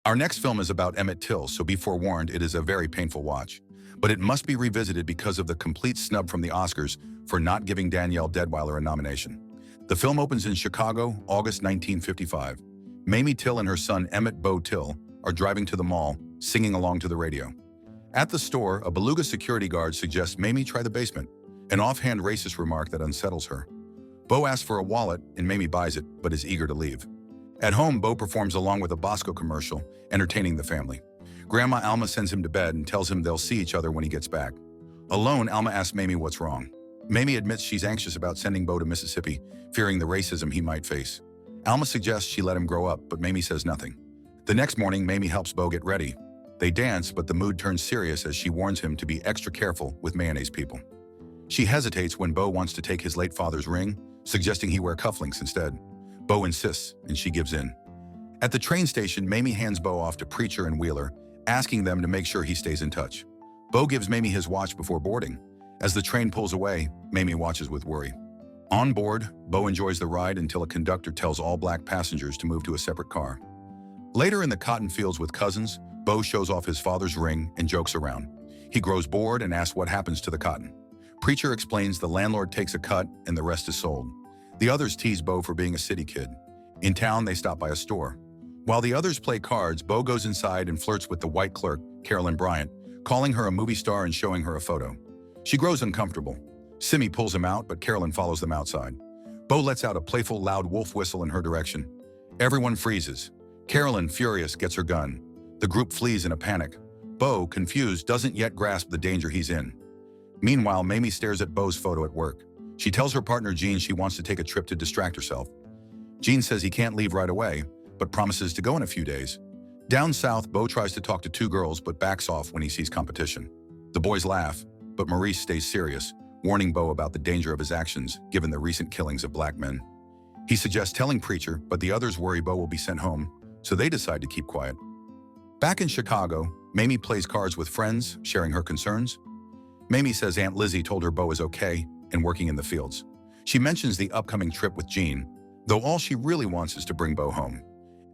Our next film is about Emmett Till, so be forewarned, it is a very painful watch. But it must be revisited because of the complete snub from the Oscars for not giving Danielle Deadwyler a nomination. The film opens in Chicago, August 1955. Mamie Till and her son Emmett Till are driving to the mall, singing along to the radio. At the store, a beluga security guard suggests Mamie try the basement, an offhand racist remark that unsettles her. Bo asks for a wallet, and Mamie buys it, but is eager to leave. At home, Bo performs along with a Bosco commercial, entertaining the family. Grandma Alma sends him to bed and tells him they'll see each other when he gets back. Alone, Alma asks Mamie what's wrong. Mamie admits she's anxious about sending Bo to Mississippi, fearing the racism he might face. Alma suggests she let him grow up, but Mamie says nothing. The next morning, Mamie helps Bo get ready. They dance, but the mood turns serious as she warns him to be extra careful with mayonnaise people. She hesitates when Bo wants to take his late father's ring, suggesting he wear cufflinks instead. Bo insists, and she gives in. At the train station, Mamie hands Bo off to Preacher and Wheeler, asking them to make sure he stays in touch. Bo gives Mamie his watch before boarding. As the train pulls away, Mamie watches with worry. On board, Bo enjoys the ride until a conductor tells all black passengers to move to a separate car. Later in the cotton fields with cousins, Bo shows off his father's ring and jokes around. He grows bored and asks what happens to the cotton. Preacher explains the landlord takes a cut and the rest is sold. The others tease Bo for being a city kid. In town, they stop by a store. While the others play cards, Bo goes inside and flirts with the white clerk, Carolyn Bryant, calling her a movie star and showing her a photo. She grows uncomfortable. Simi pulls him out, but Carolyn follows them outside. Bo lets out a playful, loud wolf whistle in her direction. Everyone freezes. Carolyn, furious, gets her gun. The group flees in a panic. Bo, confused, doesn't yet grasp the danger he's in. Meanwhile, Mamie stares at Bo's photo at work. She tells her partner Jean she wants to take a trip to distract herself. Jean says he can't leave right away, but promises to go in a few days. Down south, Bo tries to talk to two girls but backs off when he sees competition. The boys laugh, but Maurice stays serious, warning Bo about the danger of his actions given the recent killings of black men. He suggests telling Preacher, but the others worry Bo will be sent home, so they decide to keep quiet. Back in Chicago, Mamie plays cards with friends, sharing her concerns. Mamie says Aunt Lizzie told her Bo is okay and working in the fields. She mentions the upcoming trip with Jean, though all she really wants is to bring Bo home.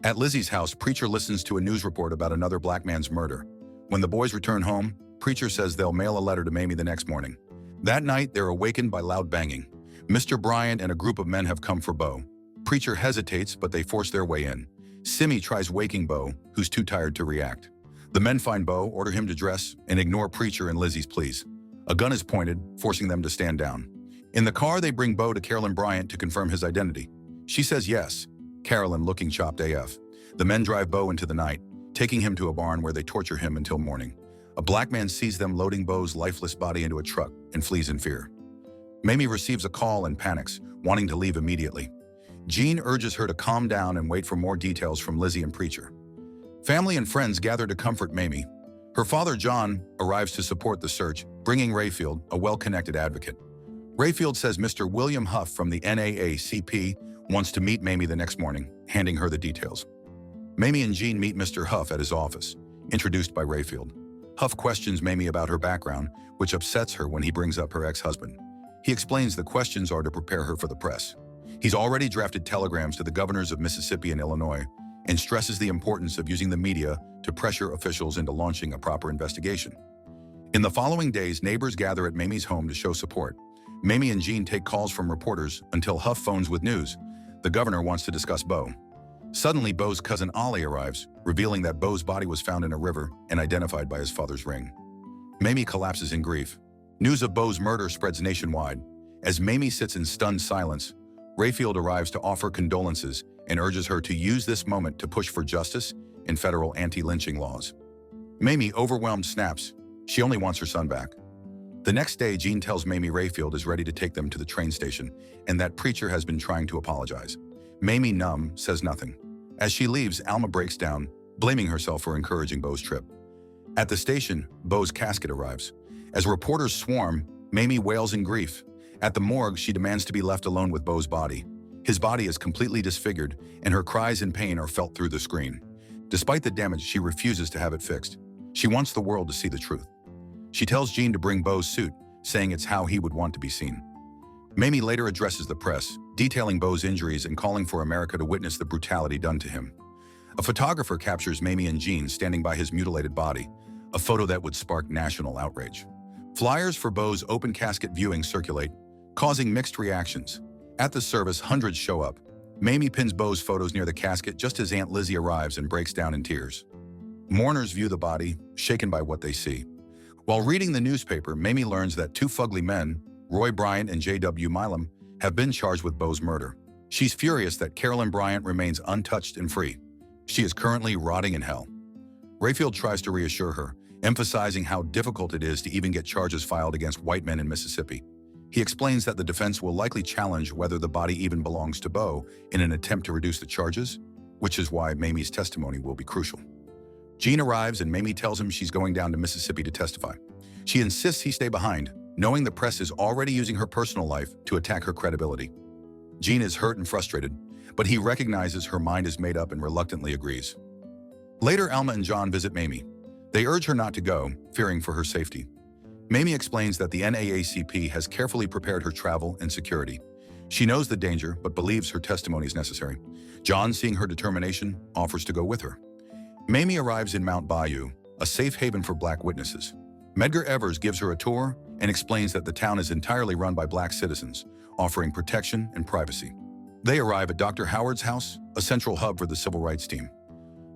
At Lizzie's house, Preacher listens to a news report about another black man's murder. When the boys return home, Preacher says they'll mail a letter to Mamie the next morning. That night, they're awakened by loud banging. Mr. Bryant and a group of men have come for Bo. Preacher hesitates, but they force their way in. Simi tries waking Bo, who's too tired to react. The men find Bo, order him to dress, and ignore Preacher and Lizzie's pleas. A gun is pointed, forcing them to stand down. In the car, they bring Bo to Carolyn Bryant to confirm his identity. She says yes, Carolyn looking chopped AF. The men drive Bo into the night, taking him to a barn where they torture him until morning. A black man sees them loading Bo's lifeless body into a truck and flees in fear. Mamie receives a call and panics, wanting to leave immediately. Jean urges her to calm down and wait for more details from Lizzie and Preacher. Family and friends gather to comfort Mamie. Her father, John, arrives to support the search, bringing Rayfield, a well-connected advocate. Rayfield says Mr. William Huff from the NAACP wants to meet Mamie the next morning, handing her the details. Mamie and Jean meet Mr. Huff at his office, introduced by Rayfield. Huff questions Mamie about her background, which upsets her when he brings up her ex-husband. He explains the questions are to prepare her for the press. He's already drafted telegrams to the governors of Mississippi and Illinois and stresses the importance of using the media to pressure officials into launching a proper investigation. In the following days, neighbors gather at Mamie's home to show support. Mamie and Jean take calls from reporters until Huff phones with news. The governor wants to discuss Bo. Suddenly, Bo's cousin Ollie arrives, revealing that Bo's body was found in a river and identified by his father's ring. Mamie collapses in grief. News of Bo's murder spreads nationwide. As Mamie sits in stunned silence, Rayfield arrives to offer condolences and urges her to use this moment to push for justice and federal anti-lynching laws. Mamie, overwhelmed, snaps. She only wants her son back. The next day, Jean tells Mamie Rayfield is ready to take them to the train station and that Preacher has been trying to apologize. Mamie, numb, says nothing. As she leaves, Alma breaks down, blaming herself for encouraging Bo's trip. At the station, Bo's casket arrives. As reporters swarm, Mamie wails in grief. At the morgue, she demands to be left alone with Bo's body. His body is completely disfigured, and her cries in pain are felt through the screen. Despite the damage, she refuses to have it fixed. She wants the world to see the truth. She tells Jean to bring Bo's suit, saying it's how he would want to be seen. Mamie later addresses the press, detailing Bo's injuries and calling for America to witness the brutality done to him. A photographer captures Mamie and Jean standing by his mutilated body, a photo that would spark national outrage. Flyers for Beau's open casket viewing circulate, causing mixed reactions. At the service, hundreds show up. Mamie pins Beau's photos near the casket just as Aunt Lizzie arrives and breaks down in tears. Mourners view the body, shaken by what they see. While reading the newspaper, Mamie learns that two fugly men, Roy Bryant and J.W. Milam, have been charged with Beau's murder. She's furious that Carolyn Bryant remains untouched and free. She is currently rotting in hell. Rayfield tries to reassure her, emphasizing how difficult it is to even get charges filed against white men in Mississippi. He explains that the defense will likely challenge whether the body even belongs to Beau in an attempt to reduce the charges, which is why Mamie's testimony will be crucial. Jean arrives and Mamie tells him she's going down to Mississippi to testify. She insists he stay behind, knowing the press is already using her personal life to attack her credibility. Jean is hurt and frustrated, but he recognizes her mind is made up and reluctantly agrees. Later, Alma and John visit Mamie. They urge her not to go, fearing for her safety. Mamie explains that the NAACP has carefully prepared her travel and security. She knows the danger, but believes her testimony is necessary. John, seeing her determination, offers to go with her. Mamie arrives in Mount Bayou, a safe haven for black witnesses. Medgar Evers gives her a tour and explains that the town is entirely run by black citizens, offering protection and privacy. They arrive at Dr. Howard's house, a central hub for the civil rights team.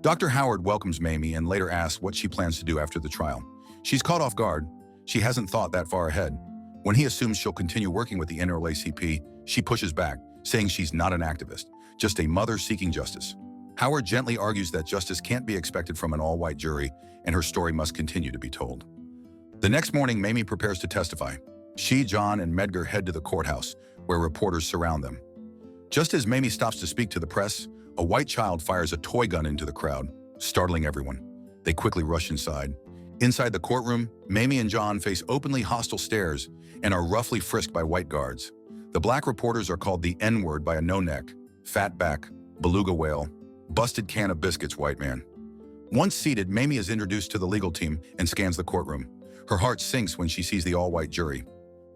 Dr. Howard welcomes Mamie and later asks what she plans to do after the trial. She's caught off guard. She hasn't thought that far ahead. When he assumes she'll continue working with the NAACP, she pushes back, saying she's not an activist, just a mother seeking justice. Howard gently argues that justice can't be expected from an all-white jury, and her story must continue to be told. The next morning, Mamie prepares to testify. She, John, and Medgar head to the courthouse, where reporters surround them. Just as Mamie stops to speak to the press, a white child fires a toy gun into the crowd, startling everyone. They quickly rush inside. Inside the courtroom, Mamie and John face openly hostile stares and are roughly frisked by white guards. The black reporters are called the N-word by a no-neck, fat back, beluga whale, busted can of biscuits white man. Once seated, Mamie is introduced to the legal team and scans the courtroom. Her heart sinks when she sees the all-white jury.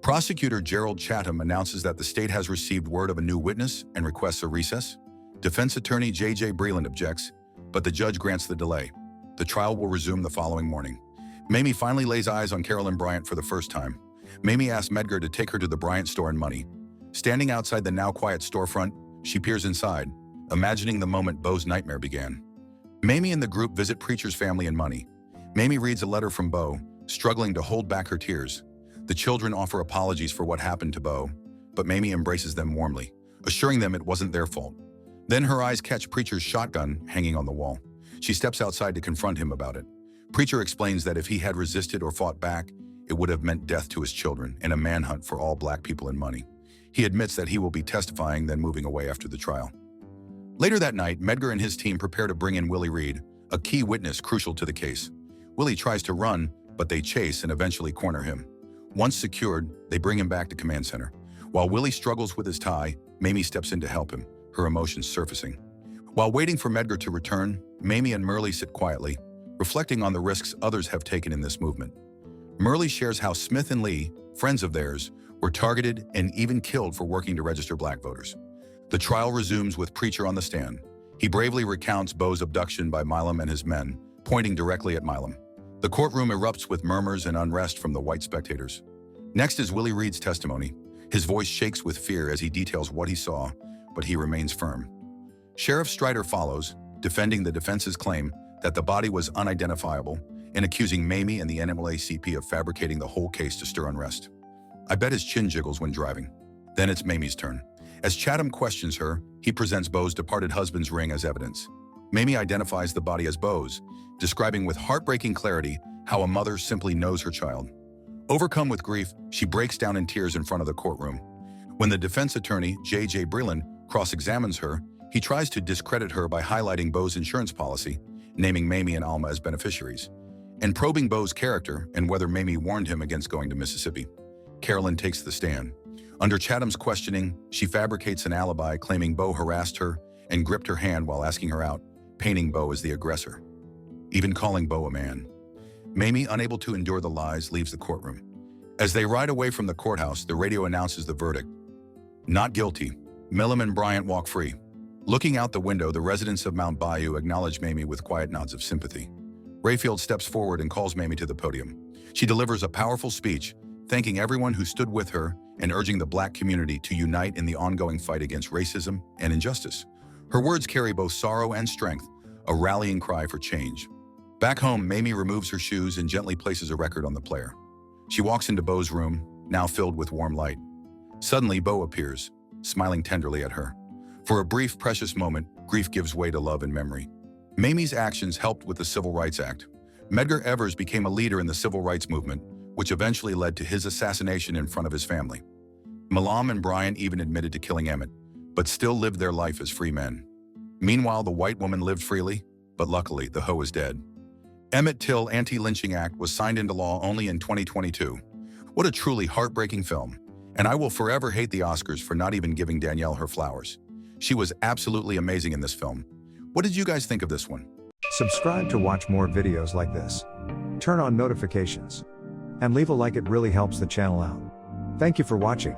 Prosecutor Gerald Chatham announces that the state has received word of a new witness and requests a recess. Defense attorney J.J. Breland objects, but the judge grants the delay. The trial will resume the following morning. Mamie finally lays eyes on Carolyn Bryant for the first time. Mamie asks Medgar to take her to the Bryant store and money. Standing outside the now-quiet storefront, she peers inside, imagining the moment Beau's nightmare began. Mamie and the group visit Preacher's family and money. Mamie reads a letter from Beau, struggling to hold back her tears. The children offer apologies for what happened to Beau, but Mamie embraces them warmly, assuring them it wasn't their fault. Then her eyes catch Preacher's shotgun hanging on the wall. She steps outside to confront him about it. Preacher explains that if he had resisted or fought back, it would have meant death to his children and a manhunt for all black people and money. He admits that he will be testifying, then moving away after the trial. Later that night, Medgar and his team prepare to bring in Willie Reed, a key witness crucial to the case. Willie tries to run, but they chase and eventually corner him. Once secured, they bring him back to command center. While Willie struggles with his tie, Mamie steps in to help him, her emotions surfacing. While waiting for Medgar to return, Mamie and Murley sit quietly, reflecting on the risks others have taken in this movement. Murley shares how Smith and Lee, friends of theirs, were targeted and even killed for working to register black voters. The trial resumes with Preacher on the stand. He bravely recounts Beau's abduction by Milam and his men, pointing directly at Milam. The courtroom erupts with murmurs and unrest from the white spectators. Next is Willie Reed's testimony. His voice shakes with fear as he details what he saw, but he remains firm. Sheriff Strider follows, defending the defense's claim that the body was unidentifiable and accusing Mamie and the NAACP of fabricating the whole case to stir unrest. I bet his chin jiggles when driving. Then it's Mamie's turn. As Chatham questions her, he presents Beau's departed husband's ring as evidence. Mamie identifies the body as Beau's, describing with heartbreaking clarity how a mother simply knows her child. Overcome with grief, she breaks down in tears in front of the courtroom. When the defense attorney, J.J. Breland, cross-examines her, he tries to discredit her by highlighting Beau's insurance policy, naming Mamie and Alma as beneficiaries, and probing Beau's character and whether Mamie warned him against going to Mississippi. Carolyn takes the stand. Under Chatham's questioning, she fabricates an alibi claiming Beau harassed her and gripped her hand while asking her out, painting Beau as the aggressor, even calling Beau a man. Mamie, unable to endure the lies, leaves the courtroom. As they ride away from the courthouse, the radio announces the verdict. Not guilty. Milam and Bryant walk free. Looking out the window, the residents of Mount Bayou acknowledge Mamie with quiet nods of sympathy. Rayfield steps forward and calls Mamie to the podium. She delivers a powerful speech, thanking everyone who stood with her and urging the Black community to unite in the ongoing fight against racism and injustice. Her words carry both sorrow and strength, a rallying cry for change. Back home, Mamie removes her shoes and gently places a record on the player. She walks into Beau's room, now filled with warm light. Suddenly, Beau appears, smiling tenderly at her. For a brief, precious moment, grief gives way to love and memory. Mamie's actions helped with the Civil Rights Act. Medgar Evers became a leader in the civil rights movement, which eventually led to his assassination in front of his family. Milam and Bryant even admitted to killing Emmett, but still lived their life as free men. Meanwhile, the white woman lived freely, but luckily, the hoe is dead. Emmett Till Anti-Lynching Act was signed into law only in 2022. What a truly heartbreaking film. And I will forever hate the Oscars for not even giving Danielle her flowers. She was absolutely amazing in this film. What did you guys think of this one? Subscribe to watch more videos like this. Turn on notifications. And leave a like, it really helps the channel out. Thank you for watching.